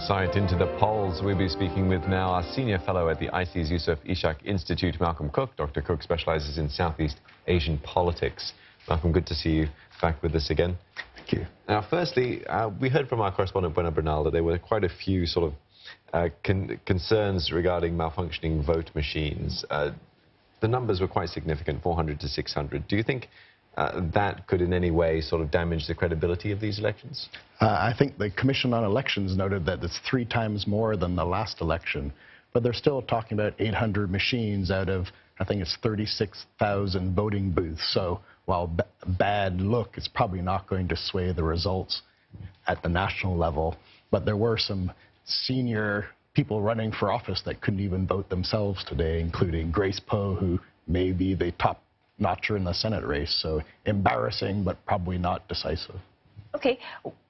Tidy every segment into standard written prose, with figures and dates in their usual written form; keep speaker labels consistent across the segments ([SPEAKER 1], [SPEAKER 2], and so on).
[SPEAKER 1] insight into the polls. We'll be speaking with now our senior fellow at the ISEAS-Yusof Ishak Institute, Malcolm Cook. Dr. Cook specializes in Southeast Asian politics. Malcolm, good to see you back with us again.
[SPEAKER 2] Thank you.
[SPEAKER 1] Now, firstly, we heard from our correspondent, Buena Bernal, that there were quite a few sort of concerns regarding malfunctioning vote machines. The numbers were quite significant, 400 to 600. Do you think that could in any way sort of damage the credibility of these elections?
[SPEAKER 2] I think the Commission on Elections noted that it's 3 times more than the last election, but they're still talking about 800 machines out of, I think it's 36,000 voting booths. So while bad look, it's probably not going to sway the results at the national level. But there were some senior people running for office that couldn't even vote themselves today, including Grace Poe, who may be the top notcher in the Senate race. So embarrassing, but probably not decisive.
[SPEAKER 3] Okay,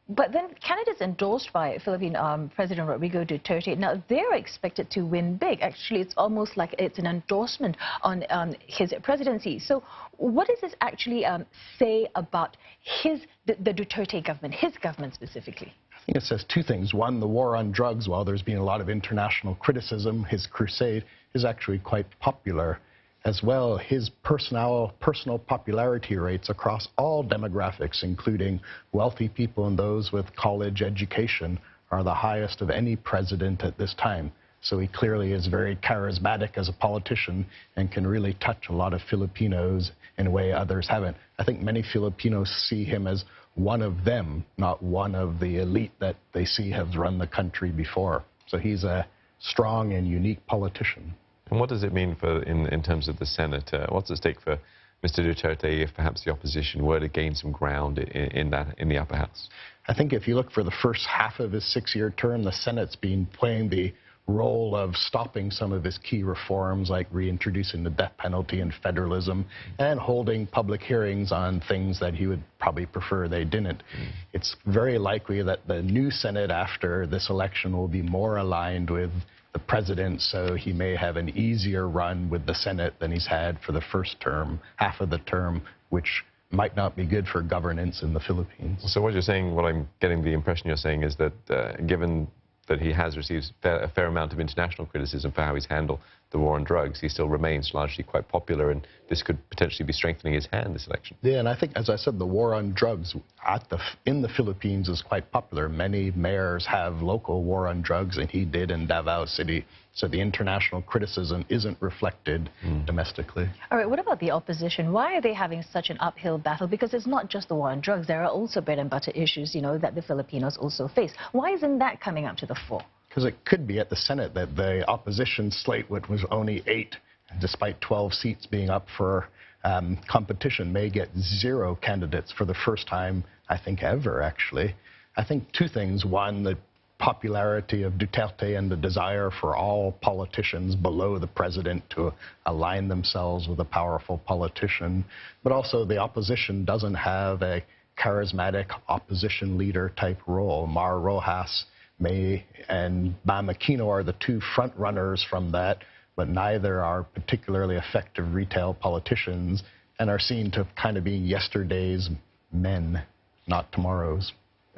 [SPEAKER 3] but then candidates endorsed by Philippine President Rodrigo Duterte, now they're expected to win big. Actually, it's almost like it's an endorsement on his presidency. So what does this actually say about the Duterte government, his government specifically?
[SPEAKER 2] I think it says 2 things. One, the war on drugs, while there's been a lot of international criticism, his crusade is actually quite popular. As well, his personal popularity rates across all demographics, including wealthy people and those with college education, are the highest of any president at this time. So he clearly is very charismatic as a politician and can really touch a lot of Filipinos in a way others haven't. I think many Filipinos see him as one of them, not one of the elite that they see has run the country before. So he's a strong and unique politician.
[SPEAKER 1] And what does it mean for, in terms of the Senate? What's at stake for Mr. Duterte if perhaps the opposition were to gain some ground in the upper house?
[SPEAKER 2] I think if you look for the first half of his 6-year term, the Senate's been playing the role of stopping some of his key reforms, like reintroducing the death penalty and federalism, and holding public hearings on things that he would probably prefer they didn't. It's very likely that the new Senate after this election will be more aligned with the president, so he may have an easier run with the Senate than he's had for the first term, half of the term, which might not be good for governance in the Philippines.
[SPEAKER 1] So what you're saying, what I'm getting the impression you're saying is that given that he has received a fair amount of international criticism for how he's handled the war on drugs, he still remains largely quite popular, and this could potentially be strengthening his hand this election.
[SPEAKER 2] Yeah, and I think, as I said, the war on drugs in the Philippines is quite popular. Many mayors have local war on drugs, and he did in Davao City. So the international criticism isn't reflected domestically.
[SPEAKER 3] All right, what about the opposition? Why are they having such an uphill battle? Because it's not just the war on drugs. There are also bread and butter issues, you know, that the Filipinos also face. Why isn't that coming up to the fore?
[SPEAKER 2] Because it could be at the Senate that the opposition slate, which was only 8, despite 12 seats being up for competition, may get 0 candidates for the first time, I think, ever, actually. I think 2 things. One, the popularity of Duterte and the desire for all politicians below the president to align themselves with a powerful politician. But also the opposition doesn't have a charismatic opposition leader type role. Mar Rojas and Bam Aquino are the 2 front runners from that, but neither are particularly effective retail politicians and are seen to kind of being yesterday's men, not tomorrow's.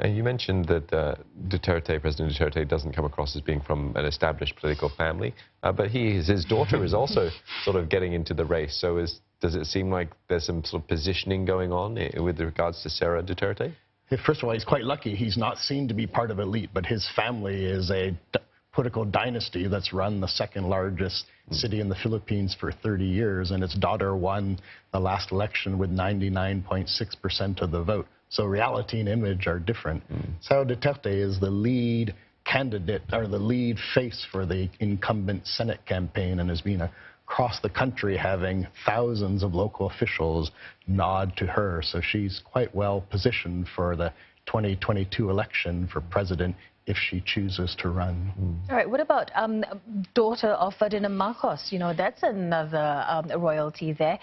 [SPEAKER 1] You mentioned that President Duterte doesn't come across as being from an established political family, but his daughter is also sort of getting into the race. So does it seem like there's some sort of positioning going on with regards to Sara Duterte?
[SPEAKER 2] First of all, he's quite lucky. He's not seen to be part of elite, but his family is a political dynasty that's run the 2nd largest city in the Philippines for 30 years, and its daughter won the last election with 99.6% of the vote. So reality and image are different. Sara Duterte is the lead candidate, or the lead face for the incumbent Senate campaign, and has been across the country having thousands of local officials nod to her. So she's quite well positioned for the 2022 election for president if she chooses to run.
[SPEAKER 3] All right, what about daughter of Ferdinand Marcos? You know, that's another royalty there.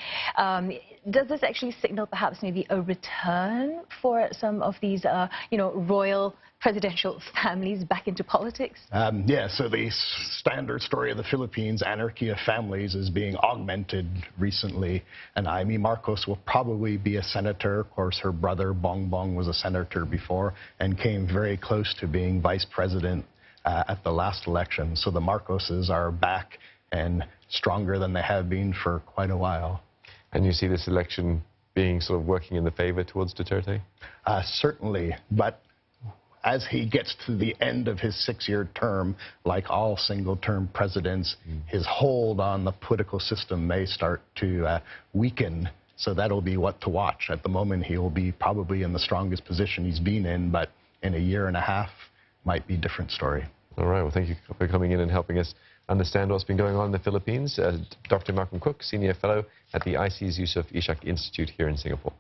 [SPEAKER 3] Does this actually signal perhaps maybe a return for some of these, you know, royal presidential families back into politics?
[SPEAKER 2] Yeah, so the standard story of the Philippines, anarchy of families, is being augmented recently. And Amy Marcos will probably be a senator. Of course, her brother Bongbong was a senator before and came very close to being vice president at the last election. So the Marcoses are back and stronger than they have been for quite a while.
[SPEAKER 1] And you see this election being sort of working in the favor towards Duterte?
[SPEAKER 2] Certainly, but as he gets to the end of his 6-year term, like all single-term presidents, his hold on the political system may start to weaken. So that'll be what to watch. At the moment, he'll be probably in the strongest position he's been in, but in a year and a half, might be a different story.
[SPEAKER 1] All right, well, thank you for coming in and helping us understand what's been going on in the Philippines. Dr. Malcolm Cook, Senior Fellow at the ISEAS-Yusof Ishak Institute here in Singapore.